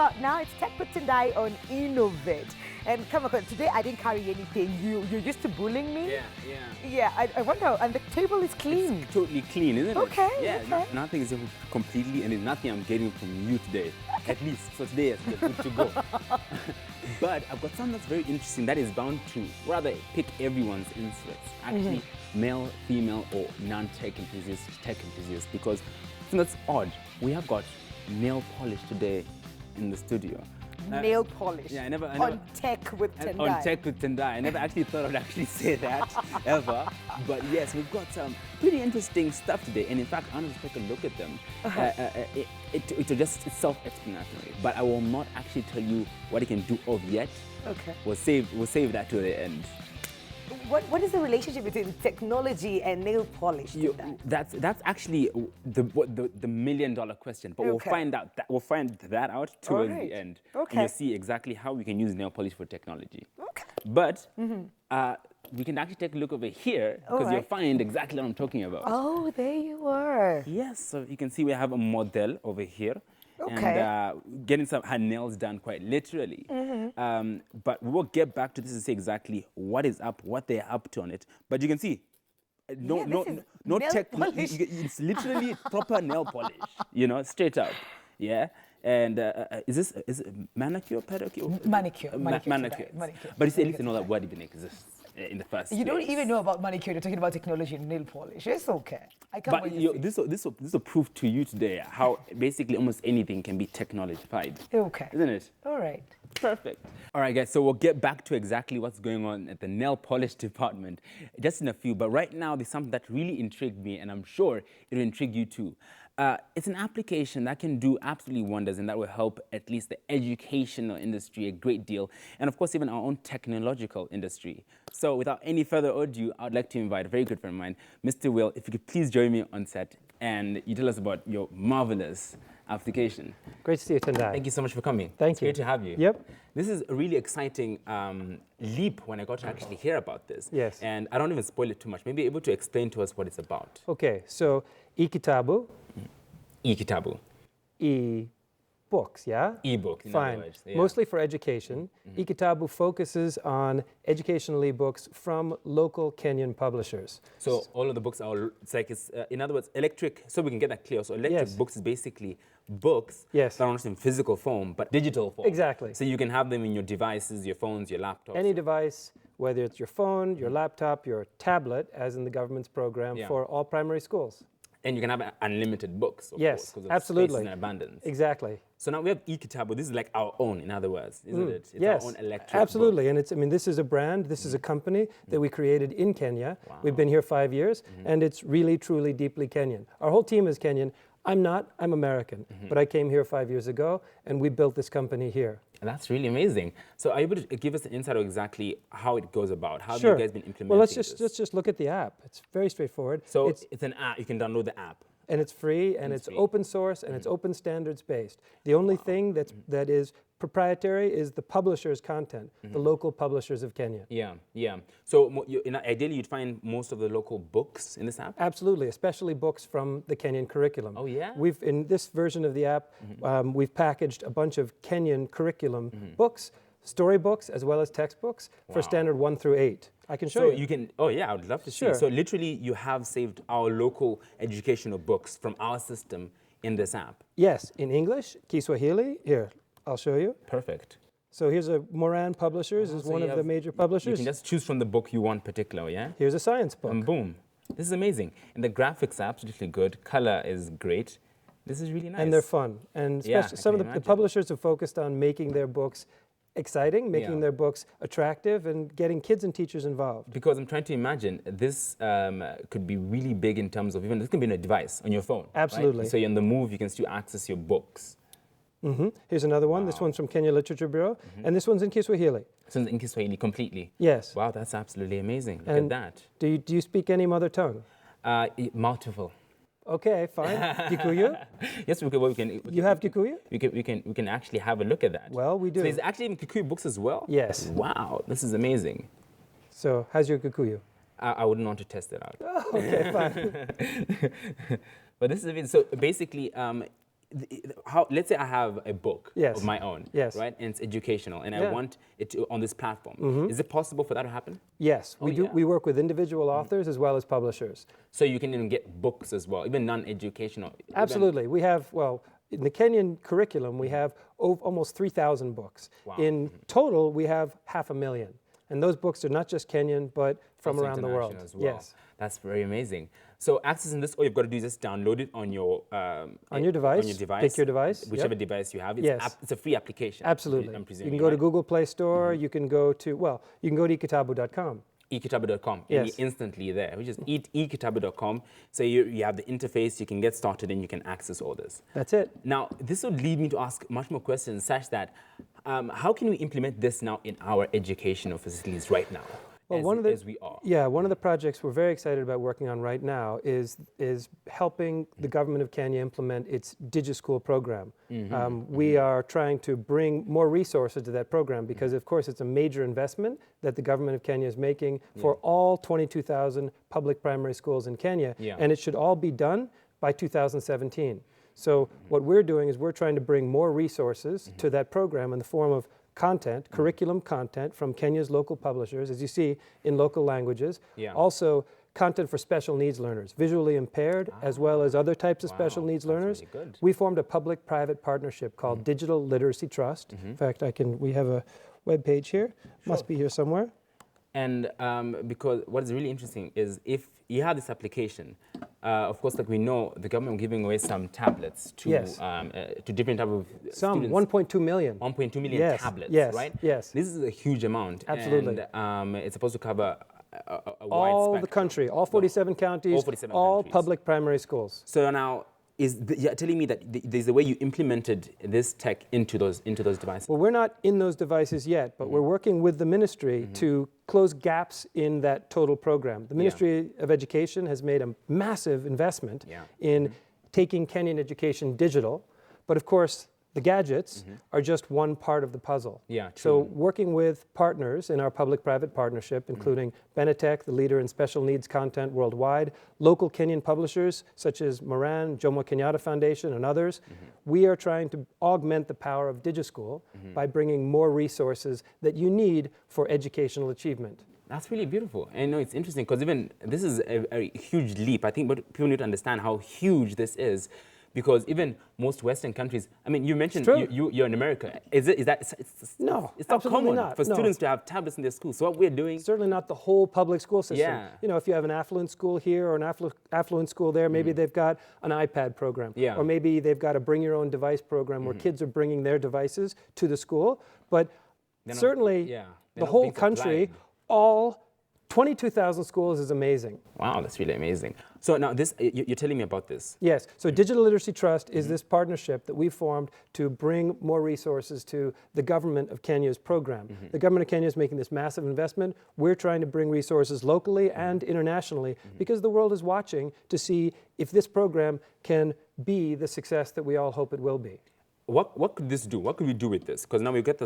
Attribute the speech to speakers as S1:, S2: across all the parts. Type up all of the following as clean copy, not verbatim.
S1: about now? It's Tech with Tendai on Innovate. And come on, today I didn't carry anything. You're used to bullying me? Yeah, I wonder, and the table is clean.
S2: It's totally clean, isn't it?
S1: Okay,
S2: Yeah,
S1: okay.
S2: nothing is completely, and there's nothing I'm getting from you today. At least, so today is good to go. But I've got something that's very interesting that is bound to rather pick everyone's interests. Actually, male, female, or non-tech enthusiasts, tech enthusiasts, because I think that's odd. We have got nail polish today in the studio.
S1: Nail polish.
S2: Yeah, I never
S1: on Tech with Tendai.
S2: On Tech with Tendai. I never actually thought I'd actually say that ever. But yes, we've got some pretty interesting stuff today. And in fact, I'm going to take a look at them. It's just self-explanatory. But I will not actually tell you what it can do of yet.
S1: Okay.
S2: We'll save that to the end.
S1: What is the relationship between technology and nail polish?
S2: That's actually the million-dollar question, but we'll find that out towards the end.
S1: Okay.
S2: And you'll see exactly how we can use nail polish for technology.
S1: Okay.
S2: But we can actually take a look over here because you'll find exactly what I'm talking about.
S1: Oh, there you are.
S2: Yes, so you can see we have a model over here.
S1: Okay.
S2: And getting her nails done quite literally. But we will get back to this to say exactly what is up, what they're up to on it. But you can see, no tech polish. It's literally proper nail polish, straight up. Yeah. And is it manicure, pedicure?
S3: Manicure.
S2: Manicure. But you say at least you know that word even exists in the first place.
S3: You don't even know about manicure. You're talking about technology and nail polish. It's okay. I can't wait to see.
S2: This will prove to you today how basically almost anything can be technologified.
S3: Okay.
S2: Isn't it?
S3: All right.
S2: Perfect. All right, guys, so we'll get back to exactly what's going on at the nail polish department just in a few. But right now, there's something that really intrigued me, and I'm sure it'll intrigue you too. It's an application that can do absolutely wonders, and that will help at least the educational industry a great deal, and of course even our own technological industry. So without any further ado, I'd like to invite a very good friend of mine, Mr. Will, if you could please join me on set and you tell us about your marvelous application.
S4: Great to see you, Tendai.
S2: Thank you so much for coming.
S4: Thank you.
S2: Great to have you.
S4: Yep.
S2: This is a really exciting leap when I got to actually hear about this.
S4: Yes.
S2: And I don't even spoil it too much. Maybe able to explain to us what it's about.
S4: Okay, so eKitabu.
S2: eKitabu.
S4: E-books, yeah?
S2: E-book, in
S4: Fine.
S2: other words. Yeah.
S4: Mostly for education. eKitabu focuses on educational ebooks from local Kenyan publishers.
S2: So all of the books are, in other words, electric, so we can get that clear. So electric books is basically books that are not in physical form, but digital form.
S4: Exactly.
S2: So you can have them in your devices, your phones, your laptops.
S4: Any device, whether it's your phone, your laptop, your tablet, as in the government's program for all primary schools.
S2: And you can have unlimited books, of course,
S4: Yes,
S2: because of
S4: absolutely.
S2: space and abundance.
S4: Exactly.
S2: So now we have eKitabu. This is like our own, in other words, isn't it? It's
S4: Yes,
S2: our own electric
S4: absolutely.
S2: book.
S4: And this is a brand, this is a company that we created in Kenya. We've been here 5 years, and it's really, truly, deeply Kenyan. Our whole team is Kenyan. I'm not, I'm American, but I came here 5 years ago, and we built this company here.
S2: And that's really amazing. So are you able to give us an insight of exactly how it goes about? How have
S4: Sure.
S2: you guys been implementing
S4: Well, let's
S2: this?
S4: just look at the app. It's very straightforward.
S2: So it's an app. You can download the app.
S4: And it's free, and it's open source, and it's open standards based. The only thing that is proprietary is the publisher's content, the local publishers of Kenya.
S2: Yeah. So ideally, you'd find most of the local books in this app?
S4: Absolutely, especially books from the Kenyan curriculum.
S2: Oh, yeah?
S4: In this version of the app, we've packaged a bunch of Kenyan curriculum books, storybooks, as well as textbooks for standard 1 through 8. I can show you.
S2: So you can, I would love to see.
S4: Sure.
S2: So literally, you have saved our local educational books from our system in this app.
S4: Yes, in English, Kiswahili. Here, I'll show you.
S2: Perfect.
S4: So here's a Moran Publishers, is
S2: So
S4: one
S2: you
S4: of the major publishers.
S2: You can just choose from the book you want particular, yeah?
S4: Here's a science book.
S2: And boom. This is amazing. And the graphics are absolutely good. Color is great. This is really nice.
S4: And they're fun. And
S2: Yeah,
S4: especially
S2: I
S4: some
S2: can
S4: of the
S2: imagine.
S4: publishers have focused on making their books exciting, making their books attractive, and getting kids and teachers involved.
S2: Because I'm trying to imagine this could be really big in terms of even this can be on a device on your phone.
S4: Absolutely.
S2: Right? So you're on the move, you can still access your books.
S4: Here's another one. This one's from Kenya Literature Bureau, and this one's in Kiswahili.
S2: So it's in Kiswahili completely.
S4: Yes.
S2: Wow, that's absolutely amazing. Look
S4: And
S2: at that.
S4: Do you speak any mother tongue?
S2: Multiple.
S4: Okay, fine. Kikuyu?
S2: Yes, we can.
S4: You have Kikuyu?
S2: We can actually have a look at that.
S4: Well, we do.
S2: So there's actually even Kikuyu books as well.
S4: Yes.
S2: Wow, this is amazing.
S4: So how's your Kikuyu?
S2: I wouldn't want to test it out.
S4: Okay, fine.
S2: But this is amazing. So basically, let's say I have a book
S4: Yes.
S2: of my own,
S4: Yes.
S2: right? And it's educational, and I
S4: Yeah.
S2: want it to, on this platform. Is it possible for that to happen?
S4: Yes, we do.
S2: yeah.
S4: We work with individual authors as well as publishers.
S2: So you can even get books as well, even non-educational.
S4: Absolutely. We have, well, in the Kenyan curriculum, we have almost 3,000 books.
S2: Wow.
S4: In total, we have 500,000. And those books are not just Kenyan, but from
S2: Also
S4: around the world.
S2: international as well.
S4: Yes.
S2: That's very amazing. So accessing this, all you've got to do is just download it on your
S4: On your device.
S2: On your device.
S4: Pick your device.
S2: Whichever
S4: Yep.
S2: device you have. It's,
S4: Yes.
S2: it's a free application.
S4: Absolutely.
S2: I'm
S4: You
S2: presuming,
S4: can go to
S2: right?
S4: Google Play Store. You can go to, well, you can go to ikitabu.com.
S2: ekitabu.com, and
S4: Yes.
S2: you're instantly there, which is ekitabu.com. So you have the interface, you can get started, and you can access all this.
S4: That's it.
S2: Now, this would lead me to ask much more questions, such that how can we implement this now in our educational facilities right now?
S4: Well,
S2: as we are.
S4: Yeah, one of the projects we're very excited about working on right now is helping the government of Kenya implement its DigiSchool program. We are trying to bring more resources to that program because, of course, it's a major investment that the government of Kenya is making for all 22,000 public primary schools in Kenya, and it should all be done by 2017. So what we're doing is we're trying to bring more resources to that program in the form of content, curriculum content from Kenya's local publishers, as you see, in local languages. Also, content for special needs learners, visually impaired, as well as other types of special needs learners.
S2: Really good.
S4: We formed a public-private partnership called Digital Literacy Trust. In fact, we have a web page here. Must be here somewhere.
S2: And because what is really interesting is if you have this application, of course, like we know, the government giving away some tablets to
S4: Yes.
S2: to different type of
S4: Some,
S2: students.
S4: 1.2 million.
S2: 1.2 million
S4: Yes,
S2: tablets,
S4: yes,
S2: right?
S4: yes.
S2: This is a huge amount.
S4: Absolutely.
S2: And it's supposed to cover a wide
S4: All the
S2: spectrum.
S4: country, all 47 counties,
S2: All 47
S4: all
S2: countries.
S4: public primary schools.
S2: So now, you're telling me that there's a way you implemented this tech into those devices?
S4: Well, we're not in those devices yet, but we're working with the ministry to close gaps in that total program. The Ministry of Education has made a massive investment in taking Kenyan education digital, but of course, the gadgets are just one part of the puzzle.
S2: Yeah,
S4: So
S2: true.
S4: working with partners in our public-private partnership, including Benetech, the leader in special needs content worldwide, local Kenyan publishers such as Moran, Jomo Kenyatta Foundation, and others, we are trying to augment the power of DigiSchool by bringing more resources that you need for educational achievement.
S2: That's really beautiful. And no, it's interesting because even this is a huge leap. I think but people need to understand how huge this is. Because even most Western countries, I mean, you mentioned you're in America. Is that
S4: No,
S2: it's not
S4: absolutely
S2: common
S4: not,
S2: for
S4: no.
S2: students to have tablets in their schools. So what we're doing,
S4: Certainly not the whole public school system.
S2: Yeah.
S4: You know, if you have an affluent school here or an affluent school there, maybe they've got an iPad program.
S2: Yeah.
S4: Or maybe they've got a bring your own device program where kids are bringing their devices to the school. But
S2: They're not-
S4: certainly
S2: yeah, they're
S4: the
S2: not
S4: whole
S2: being
S4: country,
S2: supplied.
S4: all 22,000 schools is amazing.
S2: wow, that's really amazing. So now this, you're telling me about this.
S4: Yes, so Digital Literacy Trust is this partnership that we formed to bring more resources to the government of Kenya's program. The government of Kenya is making this massive investment. We're trying to bring resources locally and internationally because the world is watching to see if this program can be the success that we all hope it will be.
S2: What could this do? What could we do with this? Because now we've got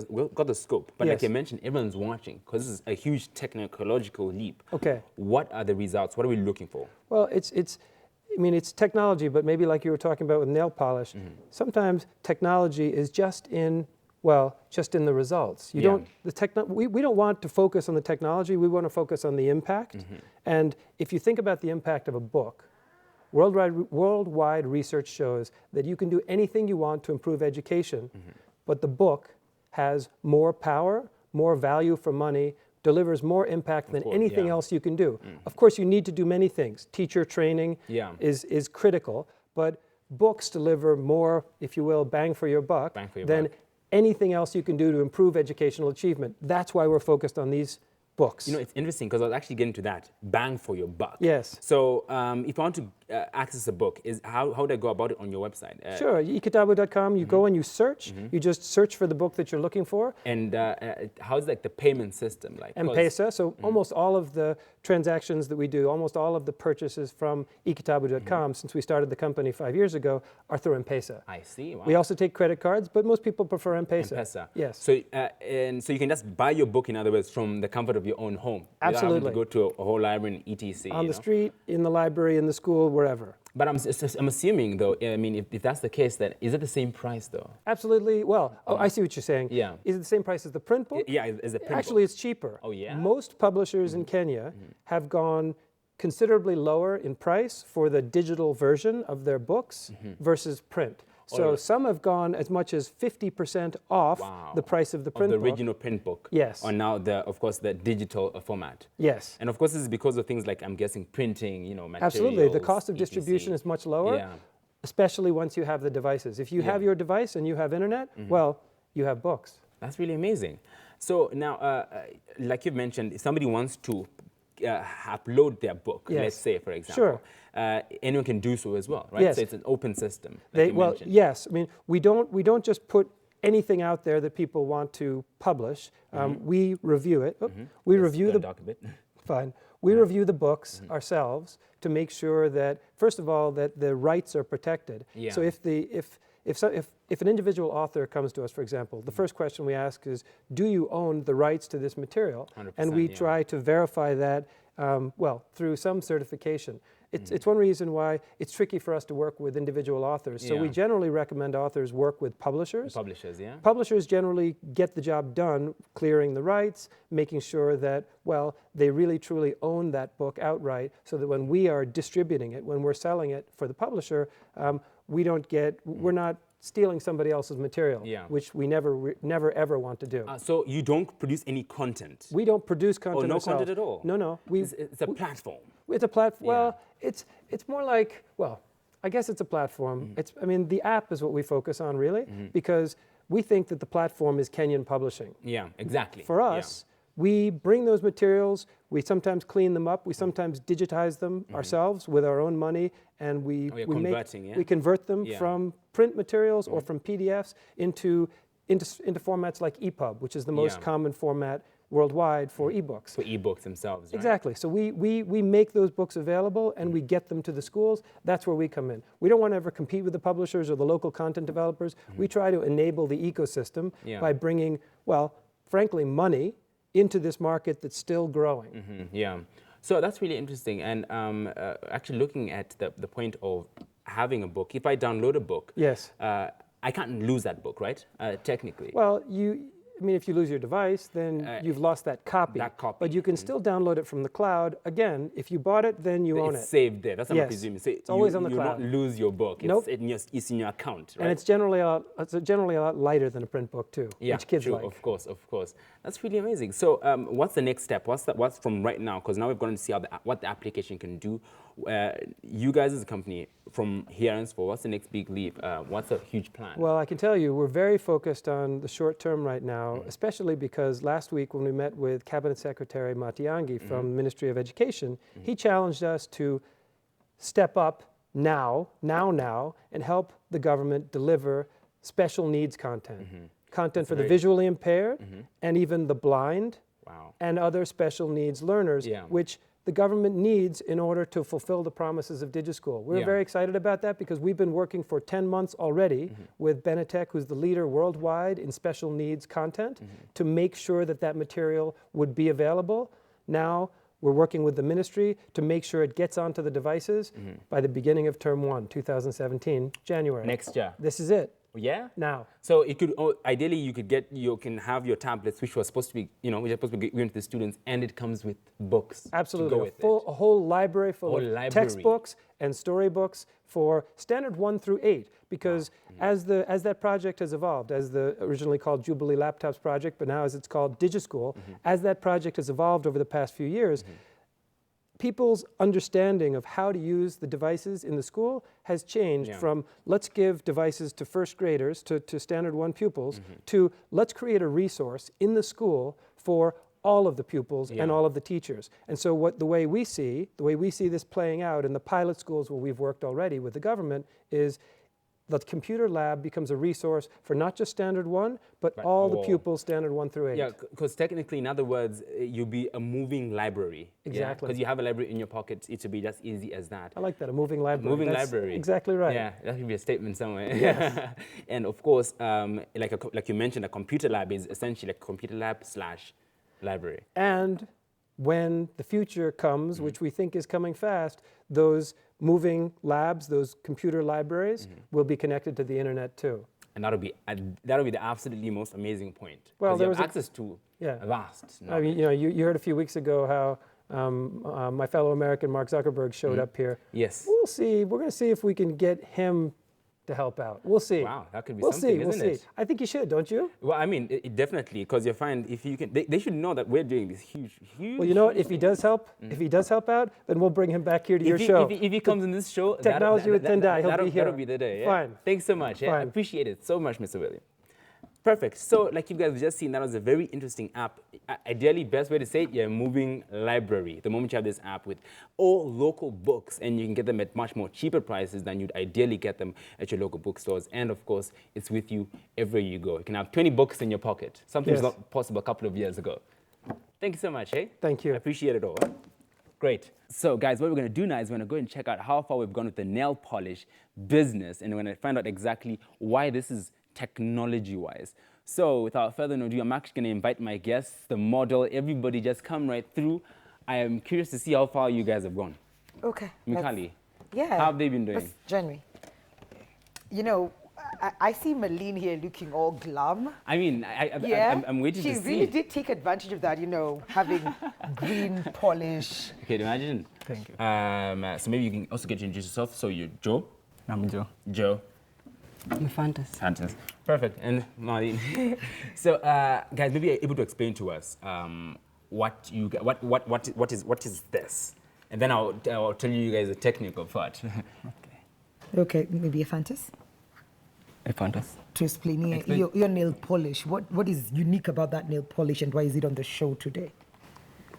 S2: the scope. But like
S4: Yes.
S2: I mentioned, everyone's watching because this is a huge technological leap.
S4: Okay.
S2: What are the results? What are we looking for?
S4: Well, I mean, it's technology, but maybe like you were talking about with nail polish, sometimes technology is just in the results. You don't, we don't want to focus on the technology, we want to focus on the impact. And if you think about the impact of a book, worldwide research shows that you can do anything you want to improve education, but the book has more power, more value for money, delivers more impact than anything else you can do. Of course, you need to do many things. Teacher training is critical, but books deliver more, if you will, bang for your buck than anything else you can do to improve educational achievement. That's why we're focused on these books.
S2: You know, it's interesting because I was actually getting to that. Bang for your buck.
S4: Yes.
S2: So if I want to access a book, how would I go about it on your website?
S4: Sure, ikitabu.com, you go and you search. You just search for the book that you're looking for.
S2: And how's like the payment system like?
S4: M-Pesa, so almost all of the transactions that we do, almost all of the purchases from ikitabu.com since we started the company 5 years ago are through M-Pesa.
S2: I see. Wow.
S4: We also take credit cards, but most people prefer M-Pesa.
S2: M-Pesa.
S4: Yes.
S2: So and so you can just buy your book, in other words, from the comfort of your own home.
S4: Absolutely.
S2: Without having to go to a whole library and etc.
S4: On the street, in the library, in the school, wherever.
S2: But I'm assuming, though, I mean, if that's the case, then is it the same price, though?
S4: Absolutely. Well, I see what you're saying.
S2: Yeah.
S4: Is it the same price as the print book?
S2: Yeah, is the print
S4: Actually,
S2: book.
S4: it's cheaper.
S2: Oh, yeah?
S4: Most publishers in Kenya have gone considerably lower in price for the digital version of their books versus print. So some have gone as much as 50% off the price of the print
S2: of the
S4: book.
S2: original print book.
S4: Yes.
S2: Or now, of course, the digital format.
S4: Yes.
S2: And of course, this is because of things like, I'm guessing, printing, you know, materials.
S4: Absolutely. The cost of
S2: etc.
S4: distribution is much lower,
S2: Yeah.
S4: especially once you have the devices. If you have your device and you have internet, well, you have books.
S2: That's really amazing. So now, like you've mentioned, if somebody wants to upload their book,
S4: Yes.
S2: let's say, for example, anyone can do so as well, right?
S4: Yes.
S2: So it's an open system. Like you mentioned.
S4: Yes. I mean, we don't just put anything out there that people want to publish. We review it. We review the
S2: doc a bit.
S4: Fine. We review the books ourselves to make sure that, first of all, that the rights are protected.
S2: Yeah.
S4: So if an individual author comes to us, for example, the first question we ask is, do you own the rights to this material?
S2: 100%,
S4: And we
S2: yeah.
S4: try to verify that, through some certification. It's one reason why it's tricky for us to work with individual authors. So we
S2: Yeah.
S4: generally recommend authors work with publishers.
S2: Publishers, yeah?
S4: Publishers generally get the job done, clearing the rights, making sure that, they really truly own that book outright, so that when we are distributing it, when we're selling it for the publisher, we're not stealing somebody else's material,
S2: Yeah.
S4: which we never ever want to do.
S2: So you don't produce any content?
S4: We don't produce content
S2: no
S4: ourselves.
S2: content at all?
S4: No.
S2: It's a platform.
S4: It's a platform.
S2: Yeah.
S4: Well, it's more like, I guess it's a platform. The app is what we focus on really, because we think that the platform is Kenyan publishing.
S2: Yeah, exactly.
S4: For
S2: Yeah.
S4: us, we bring those materials, we sometimes clean them up, we sometimes digitize them ourselves with our own money, and we convert them
S2: Yeah.
S4: from print materials or from PDFs into formats like EPUB, which is the most
S2: Yeah.
S4: common format worldwide for ebooks.
S2: For ebooks themselves, right?
S4: Exactly. So we make those books available and we get them to the schools. That's where we come in. We don't want to ever compete with the publishers or the local content developers. We try to enable the ecosystem
S2: Yeah.
S4: by bringing, frankly, money into this market that's still growing.
S2: Yeah. So that's really interesting. And actually looking at the point of having a book, if I download a book,
S4: Yes.
S2: I can't lose that book, right? Technically.
S4: Well, if you lose your device, then you've lost that copy.
S2: That copy.
S4: But you can still download it from the cloud. Again, if you bought it, then you own it.
S2: It's saved there. That's what I'm
S4: Yes.
S2: presuming. So
S4: It's always on the
S2: you
S4: cloud.
S2: not lose your book.
S4: Nope.
S2: It's in your account, right?
S4: And it's generally a lot lighter than a print book too, which kids
S2: true,
S4: like.
S2: Of course. That's really amazing. So what's the next step? What's from right now? Because now we've gone to see what the application can do. You guys as a company, from here henceforth, what's the next big leap? What's a huge plan?
S4: Well, I can tell you, we're very focused on the short term right now, especially because last week when we met with Cabinet Secretary Matiang'i from the Ministry of Education, he challenged us to step up now, and help the government deliver special needs content. Content for the visually impaired and even the blind
S2: Wow.
S4: and other special needs learners,
S2: Yeah.
S4: which the government needs in order to fulfill the promises of DigiSchool. We're
S2: Yeah.
S4: very excited about that because we've been working for 10 months already with Benetech, who's the leader worldwide in special needs content, to make sure that material would be available. Now, we're working with the ministry to make sure it gets onto the devices by the beginning of term 1, 2017, January.
S2: Next year.
S4: This is it,
S2: Yeah?
S4: now.
S2: So it could ideally you can have your tablets, which was supposed to be which are supposed to be given to the students, and it comes with books.
S4: Absolutely,
S2: To go with
S4: a whole library full of
S2: library.
S4: textbooks and storybooks for standard 1 through 8. Because as that project has evolved, as the originally called Jubilee Laptops project, but now as it's called DigiSchool, as that project has evolved over the past few years, people's understanding of how to use the devices in the school has changed from let's give devices to first graders, to standard 1 pupils, to let's create a resource in the school for all of the pupils and all of the teachers. And so the way we see this playing out in the pilot schools where we've worked already with the government is the computer lab becomes a resource for not just standard 1, but all the pupils standard 1 through 8.
S2: Yeah, because technically, in other words, you'll be a moving library.
S4: Exactly.
S2: Because you have a library in your pocket, it should be just easy as that.
S4: I like that, a moving library.
S2: Moving
S4: That's
S2: library.
S4: Exactly right.
S2: Yeah, that should be a statement somewhere.
S4: Yes.
S2: And of course, like you mentioned, a computer lab is essentially a computer lab / library.
S4: And when the future comes, which we think is coming fast, those moving labs, those computer libraries, will be connected to the internet too.
S2: And that'll be the absolutely most amazing point.
S4: Well,
S2: Because
S4: there
S2: you
S4: was
S2: have
S4: a-
S2: access to
S4: Yeah.
S2: a vast
S4: I mean, you heard a few weeks ago how my fellow American Mark Zuckerberg showed up here.
S2: Yes.
S4: We'll see. We're going to see if we can get him to help out. We'll see.
S2: Wow, that could be
S4: we'll
S2: something,
S4: see. We'll
S2: isn't
S4: see.
S2: it?
S4: I think you should, don't you?
S2: Well, I mean, it definitely, because you find if you can, they should know that we're doing this huge.
S4: Well, you know what? If he does help, if he does help out, then we'll bring him back here to your show.
S2: If he comes in this show,
S4: Technology with Tendai, he'll be here.
S2: That'll be the day. Yeah?
S4: Fine.
S2: Thanks so much. Yeah? I
S4: Fine.
S2: appreciate it so much, Mr. William. Perfect. So, like you guys have just seen, that was a very interesting app. Ideally, best way to say it, you're a moving library. The moment you have this app with all local books, and you can get them at much more cheaper prices than you'd ideally get them at your local bookstores. And of course, it's with you everywhere you go. You can have 20 books in your pocket. Something was
S4: Yes.
S2: not possible a couple of years ago. Thank you so much, eh?
S4: Thank you.
S2: I appreciate it all. Great. So guys, what we're going to do now is we're going to go and check out how far we've gone with the nail polish business, and we're going to find out exactly why this is technology-wise. So without further ado, I'm actually going to invite my guests, the model, everybody just come right through. I am curious to see how far you guys have gone.
S1: Okay.
S2: Mikali,
S1: Yeah.
S2: how have they been doing?
S1: Let's- January. You know, I see Malene here looking all glum.
S2: I mean,
S1: Yeah.
S2: I'm waiting
S1: she
S2: to see.
S1: really did take advantage of that, you know, having green polish.
S2: Okay, imagine.
S5: Thank you.
S2: So maybe you can also get to introduce yourself. So you're Joe?
S5: I'm Joe.
S2: Joe.
S6: I'm Fantas.
S2: Fantastic. Perfect. And Marlene. So, guys, maybe you're able to explain to us what is this, and then I'll tell you guys the technical part.
S1: Okay, maybe a Fantas.
S5: A Fantas.
S1: To explain your nail polish. What is unique about that nail polish and why is it on the show today?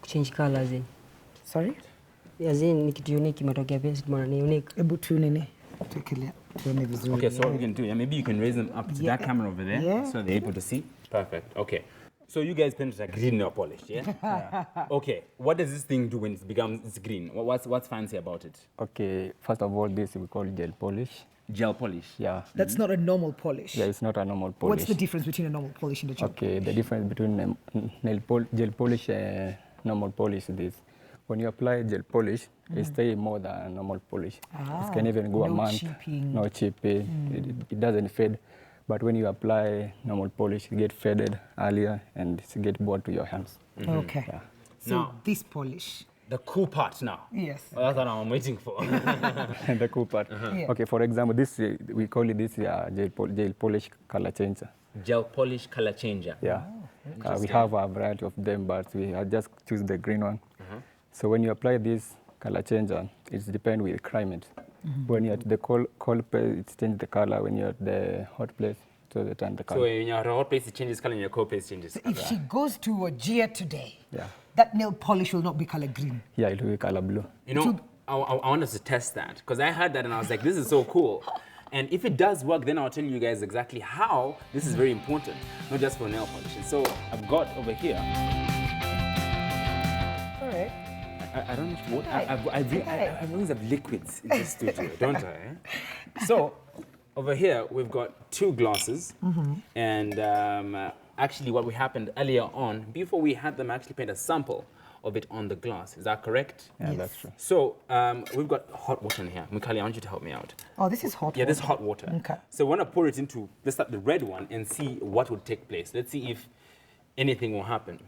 S6: Change color as in.
S1: Sorry?
S6: As in ni kitu unique imetokea pia sisi ni unique.
S1: Hebu tuone tuone vizuri.
S2: Okay, so what we can do, maybe you can raise them up to that camera over there,
S1: Yeah.
S2: so they're able to see. Perfect. Okay. So you guys painted a green nail polish, yeah? Okay. What does this thing do when it becomes green? What's fancy about it?
S5: Okay, first of all, this we call gel polish.
S2: Gel polish.
S5: Yeah.
S1: That's not a normal polish.
S5: Yeah, it's not a normal polish.
S1: What's the difference between a normal polish and a gel?
S5: Okay, the difference between gel polish and normal polish is this. When you apply gel polish, it stays more than normal polish. It can even go a
S1: no
S5: month.
S1: chipping.
S5: No chipping. It doesn't fade. But when you apply normal polish, it gets faded earlier and it gets bored to your hands.
S1: Okay.
S5: Yeah.
S1: So
S2: Now-
S1: this polish.
S2: The cool part now.
S1: Yes.
S2: Well, that's what I'm waiting for.
S5: And the cool part.
S1: Yeah.
S5: Okay, for example, this we call it this gel polish color changer.
S2: Gel polish color changer.
S5: Yeah. We have a variety of them, but we just choose the green one. So when you apply this color changer, it depends with climate. When you're at the cold place, it changes the color. When you're at the hot place, so they turn the
S2: So
S5: color.
S2: when you're at a hot place, it changes color, and your cold place changes
S1: So
S2: color.
S1: if she goes to a Gia today,
S5: Yeah.
S1: that nail polish will not be color green.
S5: Yeah, it will be color blue.
S2: You know, I want us to test that, because I heard that and I was like, this is so cool. And if it does work, then I'll tell you guys exactly how this is very important, not just for nail polish. And so I've got over here,
S1: All right.
S2: I don't know what,
S1: Okay.
S2: I always have liquids in this studio, don't I? So over here, we've got two glasses. And actually what happened earlier on, before we had them actually paint a sample of it on the glass. Is that correct?
S5: Yeah,
S1: Yes.
S5: that's true.
S2: So we've got hot water in here. Mikali, I want you to help me out.
S1: Oh, this is hot
S2: Yeah, this is
S1: water.
S2: hot water.
S1: Okay.
S2: So I want to pour it into, let's start the red one and see what would take place. Let's see if anything will happen.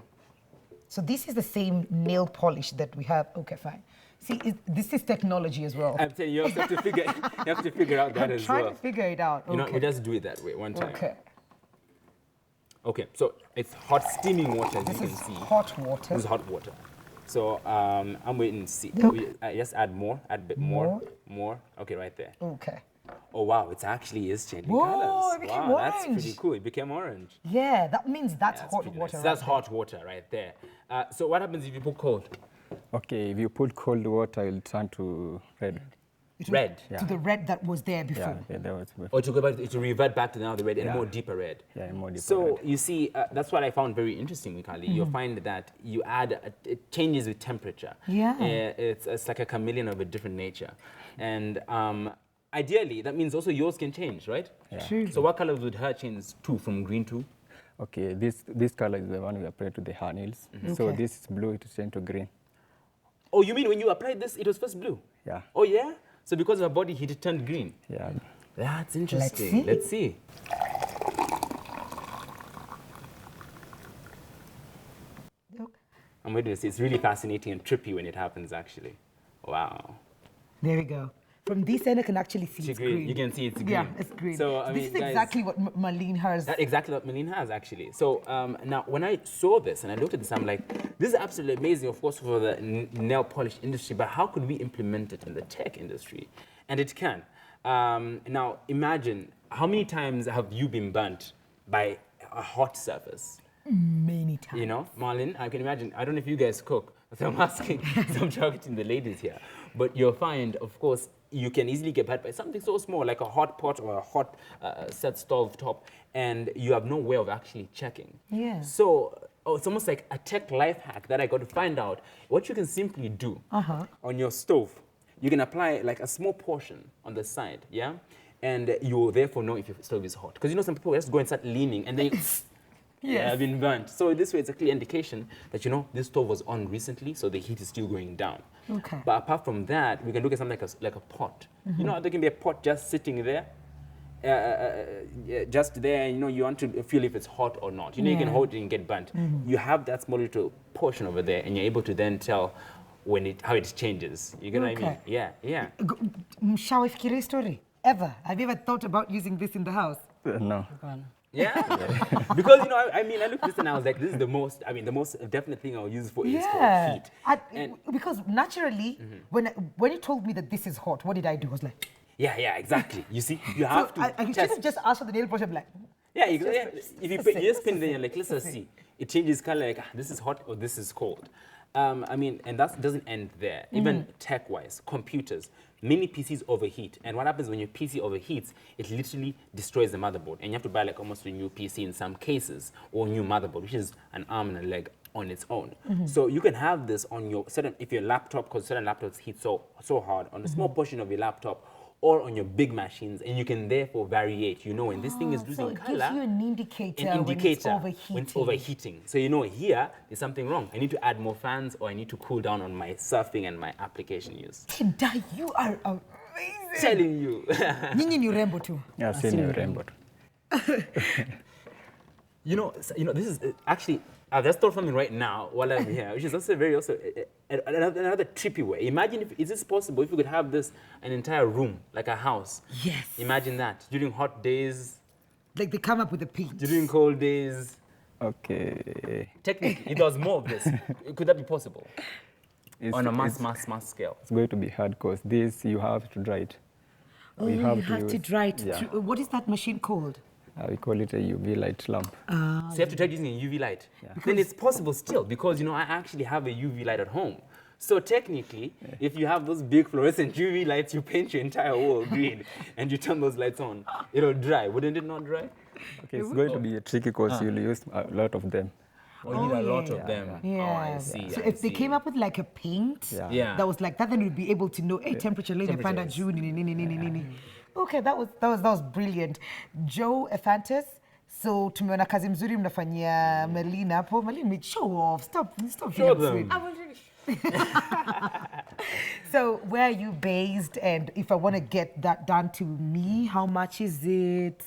S1: So this is the same nail polish that we have. Okay, fine. See, this is technology as well.
S2: I'm telling you, you have to figure out that
S1: I'm
S2: as
S1: trying
S2: well.
S1: to figure it out.
S2: You know,
S1: Okay.
S2: we just do it that way one time.
S1: Okay.
S2: Okay, so it's hot steaming water, as
S1: This
S2: you
S1: is
S2: can see.
S1: hot water.
S2: This is hot water. So I'm waiting to see. Just add more, add a bit more. Okay, right there.
S1: Okay.
S2: Oh wow, it actually is changing
S1: Whoa,
S2: colors.
S1: it became
S2: Wow, that's
S1: orange.
S2: pretty cool. It became orange.
S1: Yeah, that means that's hot
S2: pretty
S1: water.
S2: nice.
S1: Right
S2: That's
S1: there.
S2: hot water right there. So what happens if you put cold?
S5: Okay, if you put cold water, it'll turn to red.
S2: Red.
S1: To the red that was there before.
S5: Yeah, that was
S2: Or to go back, to revert back to now the red and
S5: Yeah.
S2: more deeper red.
S5: Yeah, more deeper
S2: So
S5: red.
S2: you see, that's what I found very interesting, Mikali. You'll find that you add, it changes with temperature.
S1: Yeah.
S2: It's like a chameleon of a different nature. And ideally, that means also yours can change, right?
S1: True.
S2: So what colors would her change to, from green to?
S5: Okay, this color is the one we apply to the hair nails. So
S3: Okay.
S5: this is blue, it turns to green.
S2: Oh, you mean when you applied this, it was first blue?
S5: Yeah.
S2: Oh, yeah? So because of her body heat, it turned green.
S5: Yeah.
S2: That's interesting. Let's see. I'm ready to see. It's really fascinating and trippy when it happens, actually. Wow.
S3: There we go. From this end, I can actually see it's green.
S2: You can see it's green.
S3: Yeah, it's green.
S2: So, I
S3: this
S2: mean,
S3: is
S2: guys,
S3: exactly what Marlene has.
S2: That's exactly what Marlene has, actually. So now, when I saw this and I looked at this, I'm like, this is absolutely amazing, of course, for the nail polish industry, but how could we implement it in the tech industry? And it can. Now, imagine, how many times have you been burnt by a hot surface?
S3: Many times.
S2: You know, Marlene, I can imagine, I don't know if you guys cook, so I'm asking, so I'm targeting the ladies here. But you'll find, of course, you can easily get burnt by something so small, like a hot pot or a hot set stove top, and you have no way of actually checking.
S3: Yeah.
S2: So it's almost like a tech life hack that I got to find out. What you can simply do on your stove, you can apply like a small portion on the side, yeah? And you will therefore know if your stove is hot. Because you know some people just go and start leaning and then yeah, I've been burnt. So this way it's a clear indication that, you know, this stove was on recently, so the heat is still going down.
S3: Okay.
S2: But apart from that, we can look at something like a pot. You know, there can be a pot just sitting there, just there, and, you know, you want to feel if it's hot or not. You know, you can hold it and get burnt. You have that small little portion over there, and you're able to then tell how it changes. You get what I mean? Yeah, yeah.
S3: Mshawahi fikiria story? Ever? Have you ever thought about using this in the house?
S5: No.
S2: Yeah, because, you know, I mean, I looked at this and I was like, this is the most definite thing I'll use for is for heat.
S3: Because naturally, when you told me that this is hot, what did I do? I was like,
S2: yeah, exactly. You see, you have to
S3: I should have just asked for the nail polish. I'm like,
S2: yeah, exactly. If you just pin it, then you're like, let's see. It changes color, like, this is hot or this is cold. I mean, and that doesn't end there. Even tech-wise, computers, many PCs overheat. And what happens when your PC overheats, it literally destroys the motherboard. And you have to buy like almost a new PC in some cases, or a new motherboard, which is an arm and a leg on its own. So you can have this on your if your laptop, because certain laptops heat so hard, on a small portion of your laptop, or on your big machines, and you can therefore variate. You know, when this thing is losing color,
S3: gives you an indicator when it's overheating.
S2: So you know, here is something wrong. I need to add more fans, or I need to cool down on my surfing and my application use.
S3: Tinda, you are amazing.
S2: Telling you.
S3: Nyinyi ni urembo tu.
S5: Yeah, same rainbow.
S2: You know, this is actually, I've just thought something right now while I'm here, which is also another trippy way. Imagine is this possible if we could have this an entire room, like a house?
S3: Yes.
S2: Imagine that, during hot days.
S3: Like they come up with the paint.
S2: During cold days.
S5: Okay.
S2: Technically, if there was more of this, could that be possible? On a mass scale.
S5: It's going to be hard because this, you have to dry it.
S3: Oh, you have to dry it.
S5: Yeah.
S3: What is that machine called?
S5: We call it a UV light lamp.
S2: So you have to try using a UV light. Yeah. Then it's possible still, because, you know, I actually have a UV light at home. So technically, if you have those big fluorescent UV lights, you paint your entire wall green and you turn those lights on, it'll dry. Wouldn't it not dry?
S5: Okay, it's going to be tricky because you'll use a lot of them.
S2: Oh, you need a lot of them.
S3: Yeah.
S2: Oh, I see.
S3: So if they came up with like a paint that was like that, then we'd be able to know, hey, temperature, June. Okay, that was brilliant. Joe Ephantus. So tumeona kazi mzuri mnafanyia Marlene hapo. Marlene, show off. Stop
S2: Show
S3: being
S2: them.
S3: sweet. So where are you based? And if I want to get that done to me, how much is it?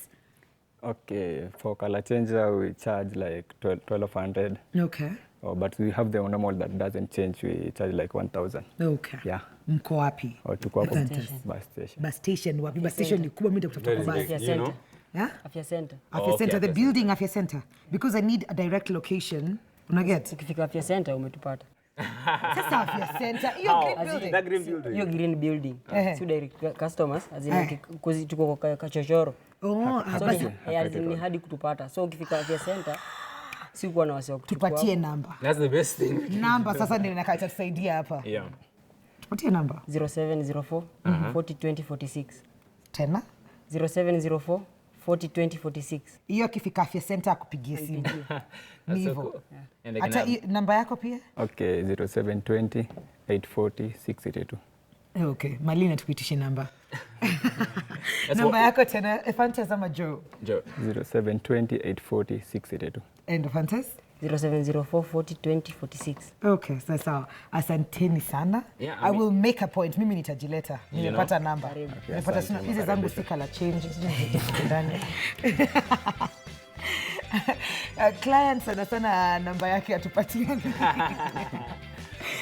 S5: Okay, for color changer, we charge like 1,200.
S3: Okay.
S5: Oh, but we have the normal that doesn't change. We charge like 1,000.
S3: Okay.
S5: Yeah.
S3: Mko wapi?
S5: Or to go
S3: Bus
S5: station.
S3: Bus station wapi? Bus station ni kubwa, mimi nitakutoka kwa bus.
S2: You know?
S3: Yeah?
S6: Afya Center.
S3: Afya Center, the building Afya Center. Because I need a direct location. Unaget?
S6: Ukifika Afya Center umetupata.
S3: Sasa Afya Center. Hiyo green building.
S2: That green building.
S6: Hiyo green building. Si direct customers, azini tuko kwa kachochoro.
S3: Oh,
S6: So ni hadi kutupata. So ukifika Afya Center, si kuwa na wasi wa kuchukua.
S3: tupatie namba.
S2: That's the best thing.
S3: Namba sasa ndio nakaitatusaidia hapa.
S2: Yeah.
S3: Tupatie namba.
S6: 0704 40 20 46.
S3: Tena?
S6: 0704 40 20 46.
S3: Hiyo akifika Afya Center akupigie simu. Ni hivyo.
S2: And they can
S3: Hata
S2: have,
S3: namba yako pia?
S5: Okay, 0720 840 682.
S3: Okay, Malina tukuitishe namba. Namba yako tena, Ephantus ama Joe?
S2: Joe.
S5: 0720 840 682.
S3: And Ephantus?
S6: 0704 40 20 46.
S3: Okay, sawa. Asanteni sana.
S2: Yeah,
S3: I will make a point. Mimi nitajileta. Nimepata namba.
S5: Okay,
S3: Nimepata sina hizi zangu si color change. Ndani. Client sana namba yake atupatie.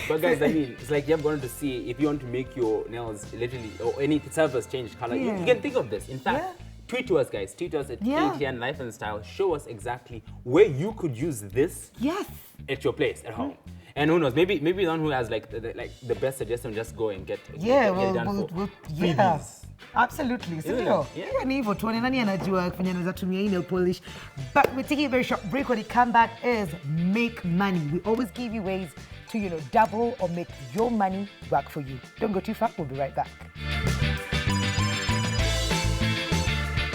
S2: But guys, I mean, it's like you're going to see if you want to make your nails literally or any surface change color. You can think of this. In fact, tweet to us, guys. Tweet us at ATN Life and Style. Show us exactly where you could use this at your place at home. And who knows? Maybe the one who has like the best suggestion, just go and get it done for freebies.
S3: Absolutely. So hiyo ni hivyo tuone nani anajua kufanya anaweza tumia nail polish. But we're taking a very short break. When we come back is make money. We always give you ways to, double or make your money work for you. Don't go too far. We'll be right back.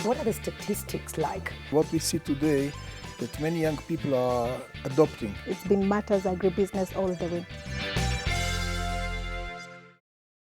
S3: What are the statistics like?
S7: What we see today that many young people are adopting.
S8: It's been Matters agribusiness all the way.